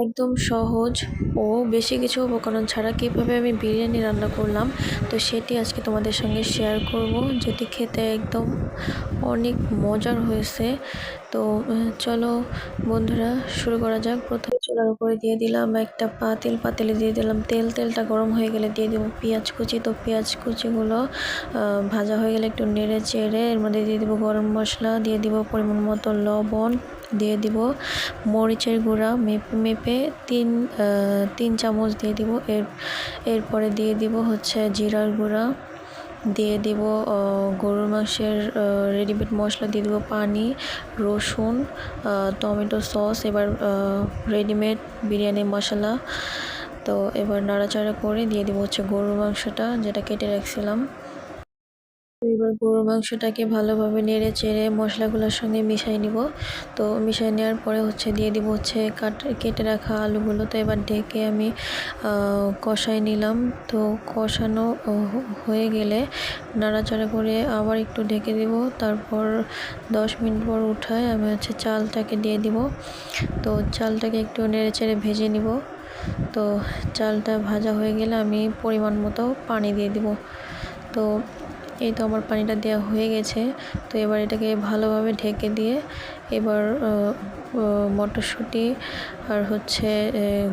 একদম সহজ ও বেশি কিছু উপকরণ ছাড়া কিভাবে আমি বিরিয়ানি রান্না করলাম, তো সেটি আজকে তোমাদের সঙ্গে শেয়ার করব, যেটি খেতে একদম অনেক মজার হয়েছে। তো চলো বন্ধুরা, শুরু করা যাক। প্রথমে চুলার উপরে দিয়ে দিলাম একটা পাতিলে দিয়ে দিলাম তেল। তেলটা গরম হয়ে গেলে দিয়ে দেবো পেঁয়াজ কুচি। তো পেঁয়াজ কুচিগুলো ভাজা হয়ে গেলে একটু নেড়ে চেড়ে এর মধ্যে দিয়ে দিব গরম মশলা, দিয়ে দিব পরিমাণ মতো লবণ, দিয়ে দিব মরিচের গুঁড়া মেপে মেপে তিন চামচ দিয়ে দিব। এরপরে দিয়ে দিব হচ্ছে জিরার গুঁড়া, দিয়ে দিব গরুর মাংসের রেডিমেড মশলা, দিয়ে দিব পানি, রসুন, টমেটো সস, এবার রেডিমেড বিরিয়ানি মশলা। তো এবার নাড়াচাড়া করে দিয়ে দিব হচ্ছে গরুর মাংসটা যেটা কেটে রাখছিলাম। এবার গরুর মাংসটাকে ভালোভাবে নেড়ে চেড়ে মশলাগুলোর সঙ্গে মিশিয়ে নিব। তো মিশিয়ে নেওয়ার পরে হচ্ছে দিয়ে দিব হচ্ছে কেটে রাখা আলুগুলো। তো এবার ঢেকে আমি কষাই নিলাম। তো কষানো হয়ে গেলে নাড়াচাড়া করে আবার একটু ঢেকে দিব। তারপর 10 মিনিট পর উঠায় আমি হচ্ছে চালটাকে দিয়ে দিব। তো চালটাকে একটু নেড়ে চেড়ে ভেজে নিব। তো চালটা ভাজা হয়ে গেলে আমি পরিমাণ মতো পানি দিয়ে দিব। তো এই তো আমার পানিটা দেওয়া হয়ে গেছে। তো এবার এটাকে ভালোভাবে ঢেকে দিয়ে এবার মটরশুঁটি আর হচ্ছে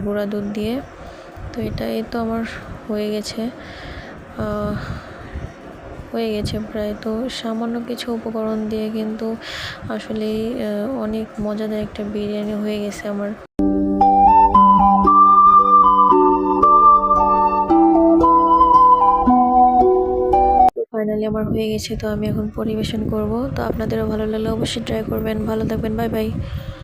গুঁড়া দুধ দিয়ে, তো এটা এই তো আমার হয়ে গেছে প্রায়। তো সামান্য কিছু উপকরণ দিয়ে কিন্তু আসলেই অনেক মজাদার একটা বিরিয়ানি হয়ে গেছে আমার। ফাইনালি আমার হয়ে গেছে। তো আমি এখন পরিবেশন করব। তো আপনাদেরও ভালো লাগলে অবশ্যই ট্রাই করবেন। ভালো থাকবেন, বাই বাই।